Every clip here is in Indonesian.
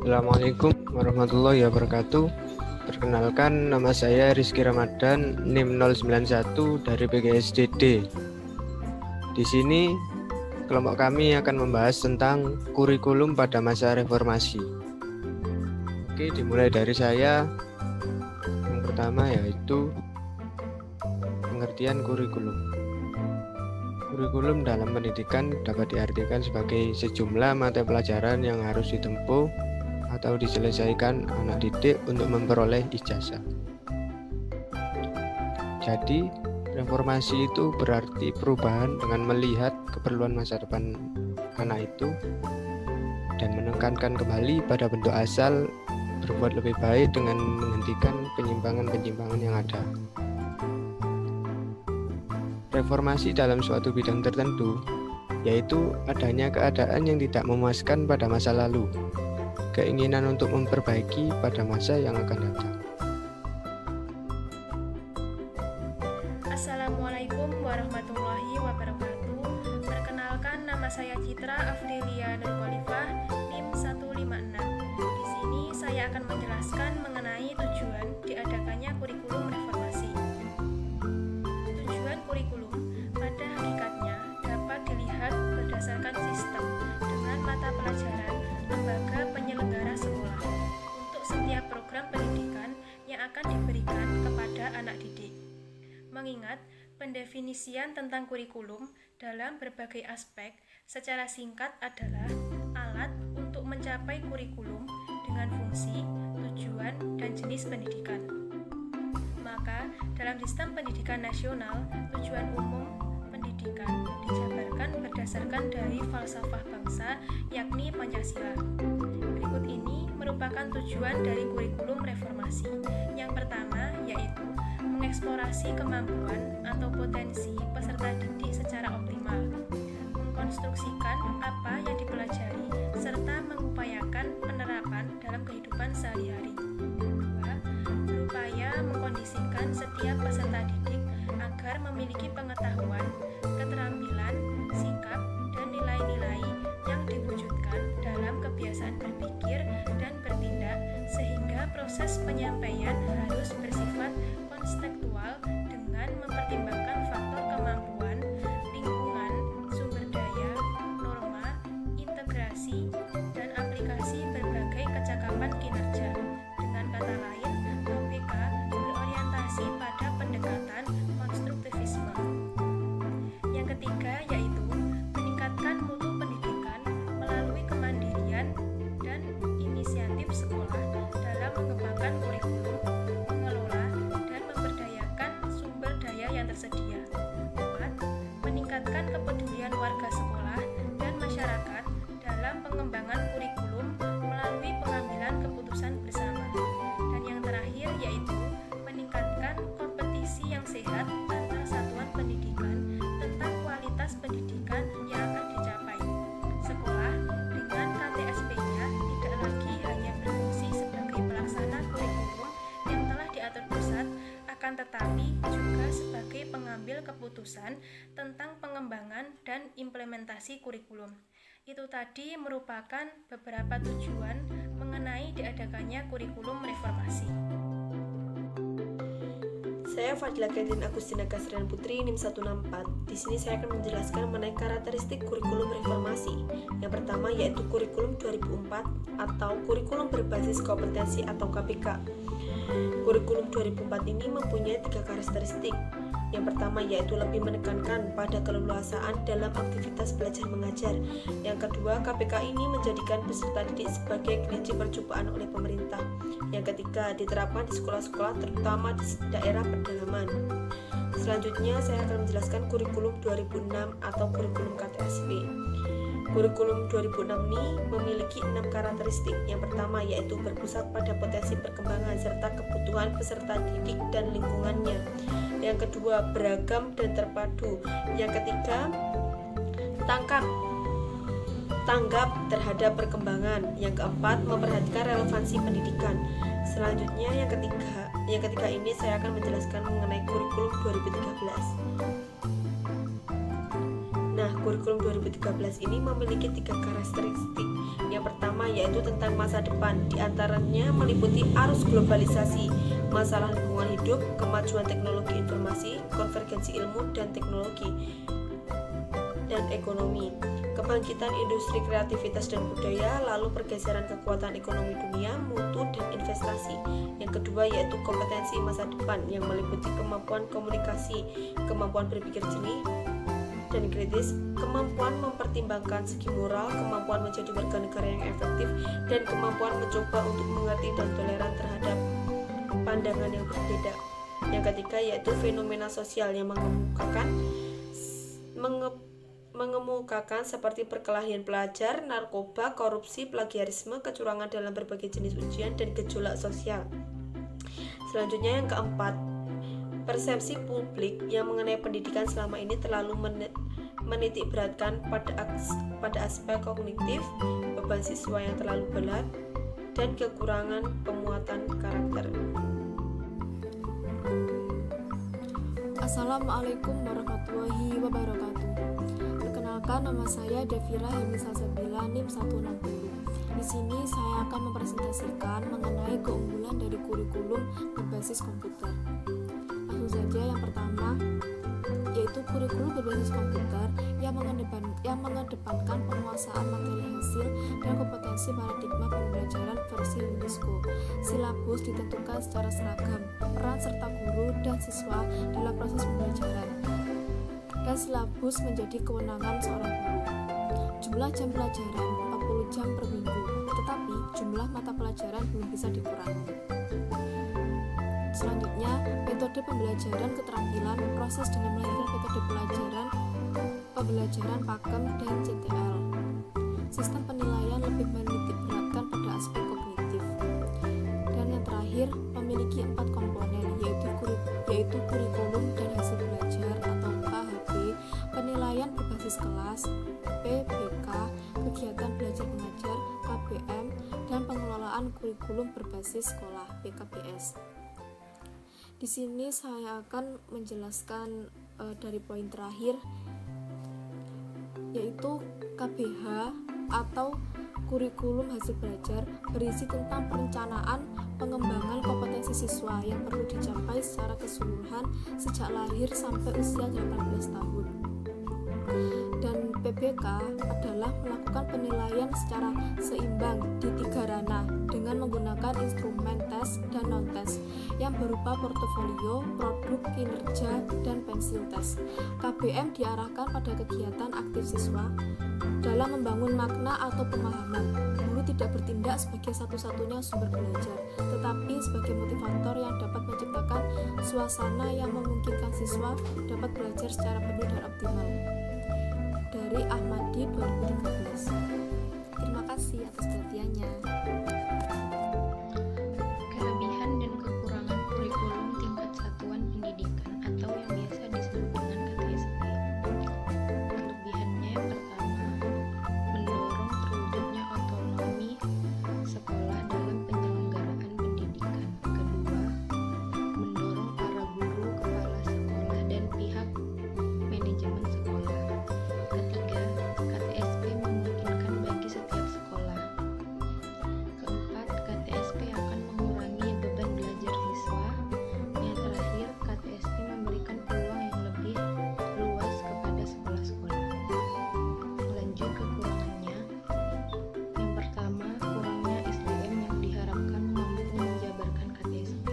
Assalamualaikum warahmatullahi wabarakatuh. Perkenalkan, nama saya Rizky Ramadan, NIM 091 dari PGSDD. Di sini kelompok kami akan membahas tentang kurikulum pada masa reformasi. Oke, dimulai dari saya. Yang pertama yaitu pengertian kurikulum. Kurikulum dalam pendidikan dapat diartikan sebagai sejumlah mata pelajaran yang harus ditempuh atau diselesaikan anak didik untuk memperoleh ijazah. Jadi, reformasi itu berarti perubahan dengan melihat keperluan masa depan anak itu dan menekankan kembali pada bentuk asal, berbuat lebih baik dengan menghentikan penyimpangan-penyimpangan yang ada. Reformasi dalam suatu bidang tertentu, yaitu adanya keadaan yang tidak memuaskan pada masa lalu, keinginan untuk memperbaiki pada masa yang akan datang. Assalamualaikum warahmatullahi wabarakatuh. Perkenalkan, nama saya Citra Afdelia Nurkolifah, NIM 156. Di sini saya akan menjelaskan mengenai tujuan diadakannya kurikulum reformasi. Tujuan kurikulum pada hakikatnya dapat dilihat berdasarkan sistem dengan mata pelajaran lembaga penyelenggara sekolah untuk setiap program pendidikan yang akan diberikan kepada anak didik. Mengingat pendefinisian tentang kurikulum dalam berbagai aspek secara singkat adalah alat untuk mencapai kurikulum dengan fungsi, tujuan, dan jenis pendidikan. Maka, dalam sistem pendidikan nasional, tujuan umum pendidikan dijabarkan berdasarkan dari falsafah bangsa, yakni Pancasila. Berikut ini merupakan tujuan dari kurikulum reformasi. Yang pertama yaitu mengeksplorasi kemampuan atau potensi peserta didik secara optimal, mengkonstruksikan apa yang dipelajari, serta mengupayakan penerapan dalam kehidupan sehari-hari. 2. Berupaya mengkondisikan setiap peserta didik agar memiliki pengetahuan, keterampilan, sikap, dan nilai-nilai yang diwujudkan dalam kebiasaan berpikir dan bertindak sehingga proses penyampaian harus bersifat konstekstual dengan mempertimbangkan faktor kemampuan, lingkungan, sumber daya, norma, integrasi, dan aplikasi berbagai kecakapan kinerja. Dengan kata lain, KPK berorientasi pada pendekatan konstruktivisme. Yang ketiga yaitu meningkatkan mutu pendidikan melalui kemandirian dan inisiatif sekolah dalam mengembangkan kurikulum, mengelola, dan memberdayakan sumber daya yang tersedia. 4. Meningkatkan kepedulian warga sekolah dan masyarakat dalam pengembangan kurikulum melalui pengambilan keputusan bersama. Dan yang terakhir yaitu meningkatkan kompetisi yang sehat antar satuan pendidikan tentang kualitas pendidikan yang akan dicapai. Sekolah dengan KTSP-nya tidak lagi hanya berfungsi sebagai pelaksana kurikulum yang telah diatur pusat, akan tetapi juga sebagai pengambil keputusan tentang pengembangan dan implementasi kurikulum. Itu tadi merupakan beberapa tujuan mengenai diadakannya kurikulum reformasi. Saya Fadila Kedin Agustina Kasrian Putri, NIM 164. Di sini saya akan menjelaskan mengenai karakteristik kurikulum reformasi. Yang pertama yaitu kurikulum 2004 atau kurikulum berbasis kompetensi atau KBK. Kurikulum 2004 ini mempunyai 3 karakteristik. Yang pertama yaitu lebih menekankan pada keleluasaan dalam aktivitas belajar mengajar. Yang kedua, KBK ini menjadikan peserta didik sebagai kelinci percobaan oleh pemerintah. Yang ketiga, diterapkan di sekolah-sekolah terutama di daerah pedalaman. Selanjutnya saya akan menjelaskan kurikulum 2006 atau kurikulum KTSP. Kurikulum 2006 ini memiliki 6 karakteristik. Yang pertama yaitu berpusat pada potensi perkembangan serta kebutuhan peserta didik dan lingkungannya. Yang kedua, beragam dan terpadu. Yang ketiga, tanggap terhadap perkembangan. Yang keempat, memperhatikan relevansi pendidikan. Selanjutnya yang ketiga ini saya akan menjelaskan mengenai kurikulum 2013. Nah, kurikulum 2013 ini memiliki 3 karakteristik. Yang pertama yaitu tentang masa depan, diantaranya meliputi arus globalisasi, masalah lingkungan hidup, kemajuan teknologi informasi, konvergensi ilmu dan teknologi, dan ekonomi, kebangkitan industri kreativitas dan budaya, lalu pergeseran kekuatan ekonomi dunia, mutu dan investasi. Yang kedua yaitu kompetensi masa depan yang meliputi kemampuan komunikasi, kemampuan berpikir jernih dan kritis, kemampuan mempertimbangkan segi moral, kemampuan menjadi warga negara yang efektif, dan kemampuan mencoba untuk mengerti dan toleran terhadap pandangan yang berbeda. Yang ketiga yaitu fenomena sosial yang mengemukakan seperti perkelahian pelajar, narkoba, korupsi, plagiarisme, kecurangan dalam berbagai jenis ujian, dan gejolak sosial. Selanjutnya yang keempat, persepsi publik yang mengenai pendidikan selama ini terlalu menitik beratkan pada aspek kognitif, beban siswa yang terlalu berat, dan kekurangan pemuatan karakter. Assalamualaikum warahmatullahi wabarakatuh. Perkenalkan, nama saya Devira Helmi Salsabila, NIM 160. Di sini saya akan mempresentasikan mengenai keunggulan dari kurikulum berbasis komputer. Langsung saja, yang pertama yaitu kurikulum berbasis komputer yang mengedepankan penguasaan materi hasil dan kompetensi paradigma pembelajaran versi UNESCO. Silabus ditentukan secara seragam, peran serta guru dan siswa dalam proses pembelajaran, dan silabus menjadi kewenangan seorang guru. Jumlah jam pelajaran 40 jam per minggu, tetapi jumlah mata pelajaran belum bisa dikurangi. Selanjutnya, metode pembelajaran keterampilan proses dengan melahirkan metode pembelajaran pakem dan CTL. Sistem penilaian lebih menitik beratkan pada aspek kognitif. Dan yang terakhir, memiliki 4 komponen yaitu kurikulum dan hasil belajar atau KHB, penilaian berbasis kelas, PBK, kegiatan belajar mengajar, KBM, dan pengelolaan kurikulum berbasis sekolah, PKBS. Di sini saya akan menjelaskan dari poin terakhir, yaitu KBH atau kurikulum hasil belajar berisi tentang perencanaan pengembangan kompetensi siswa yang perlu dicapai secara keseluruhan sejak lahir sampai usia 18 tahun. Dan PBK adalah melakukan penilaian secara seimbang di 3 ranah dengan menggunakan instrumen tes dan non-tes yang berupa portofolio, produk, kinerja, dan pensil tes. KBM diarahkan pada kegiatan aktif siswa dalam membangun makna atau pemahaman. Guru tidak bertindak sebagai satu-satunya sumber belajar, tetapi sebagai motivator yang dapat menciptakan suasana yang memungkinkan siswa dapat belajar secara penuh dan optimal. Dari Ahmadi 2013. Terima kasih atas perhatiannya. Kelebihan dan kekurangan kurikulum tingkat satuan pendidikan atau yang biasa disebut dengan KTSP. Kelebihannya yang pertama, mendorong terwujudnya otonomi sekolah dalam penyelenggaraan pendidikan. Kedua, mendorong para guru, kepala sekolah, dan pihak manajemen sekolah. Ketiga, KTSP memungkinkan bagi setiap sekolah. Keempat, KTSP akan mengurangi beban belajar siswa. Yang terakhir, KTSP memberikan peluang yang lebih luas kepada sekolah-sekolah. Lanjut kekurangannya. Yang pertama, kurangnya SDM yang diharapkan mampu menjabarkan KTSP.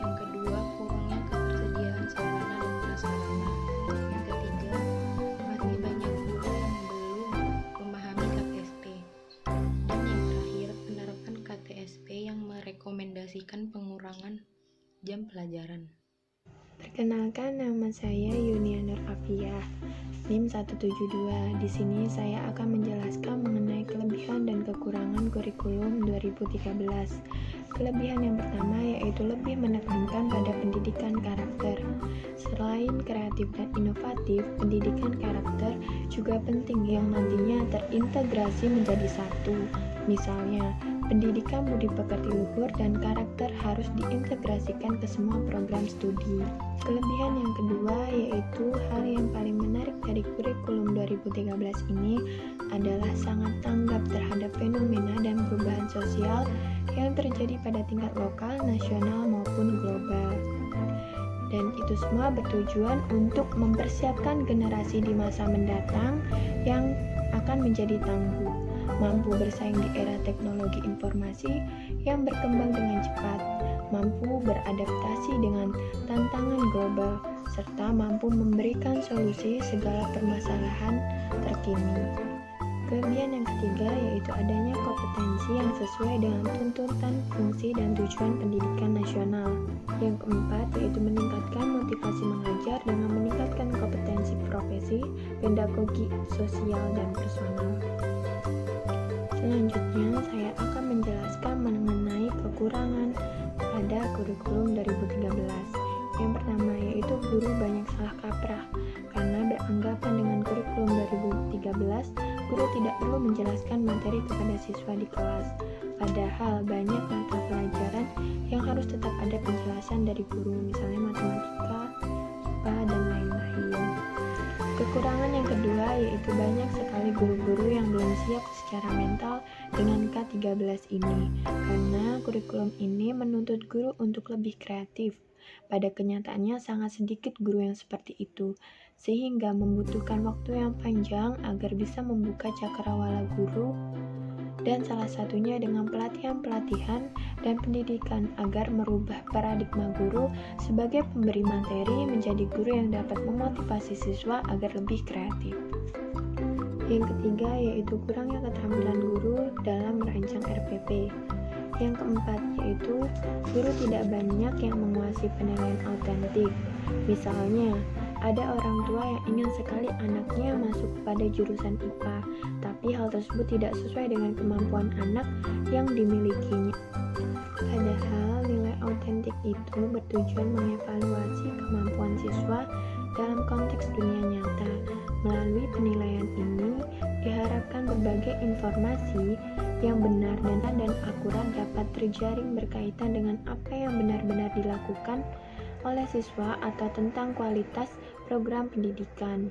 Yang kedua, kurangnya ketersediaan sarana dan prasarana. Yang ketiga, masih banyak guru yang belum memahami KTSP. Dan yang terakhir, penerapan KTSP yang merekomendasikan pengurangan jam pelajaran. Perkenalkan, nama saya Yunia Nur Afiyah, NIM 172. Di sini saya akan menjelaskan mengenai kelebihan dan kekurangan kurikulum 2013. Kelebihan yang pertama yaitu lebih menekankan pada pendidikan karakter. Selain kreatif dan inovatif, pendidikan karakter juga penting yang nantinya terintegrasi menjadi satu. Misalnya, pendidikan budi pekerti luhur dan karakter harus diintegrasikan ke semua program studi. Kelebihan yang kedua yaitu hal yang paling menarik dari kurikulum 2013 ini adalah sangat tanggap terhadap fenomena dan perubahan sosial yang terjadi pada tingkat lokal, nasional, maupun global. Dan itu semua bertujuan untuk mempersiapkan generasi di masa mendatang yang akan menjadi tangguh, mampu bersaing di era teknologi informasi yang berkembang dengan cepat, mampu beradaptasi dengan tantangan global, serta mampu memberikan solusi segala permasalahan terkini. Kelebihan yang ketiga yaitu adanya kompetensi yang sesuai dengan tuntutan, fungsi, dan tujuan pendidikan nasional. Yang keempat yaitu meningkatkan motivasi mengajar dengan meningkatkan kompetensi profesi, pedagogi, sosial, dan personal. Selanjutnya, saya akan menjelaskan mengenai kekurangan pada kurikulum 2013. Yang pertama yaitu guru banyak salah kaprah, karena beranggapan dengan kurikulum 2013, guru tidak perlu menjelaskan materi kepada siswa di kelas. Padahal banyak mata pelajaran yang harus tetap ada penjelasan dari guru, misalnya matematika, IPA, dan lain-lain. Kekurangan yang kedua yaitu banyak sekali guru-guru yang belum siap secara mental dengan K13 ini, karena kurikulum ini menuntut guru untuk lebih kreatif. Pada kenyataannya sangat sedikit guru yang seperti itu, sehingga membutuhkan waktu yang panjang agar bisa membuka cakrawala guru, dan salah satunya dengan pelatihan-pelatihan dan pendidikan agar merubah paradigma guru sebagai pemberi materi menjadi guru yang dapat memotivasi siswa agar lebih kreatif. Yang ketiga yaitu kurangnya keterampilan guru dalam merancang RPP. Yang keempat yaitu guru tidak banyak yang menguasai penilaian autentik. Misalnya, ada orang tua yang ingin sekali anaknya masuk pada jurusan IPA, tapi hal tersebut tidak sesuai dengan kemampuan anak yang dimilikinya. Padahal nilai autentik itu bertujuan mengevaluasi kemampuan siswa dalam konteks dunia nyata. Melalui penilaian ini, diharapkan berbagai informasi yang benar dan akurat dapat terjaring berkaitan dengan apa yang benar-benar dilakukan oleh siswa atau tentang kualitas program pendidikan.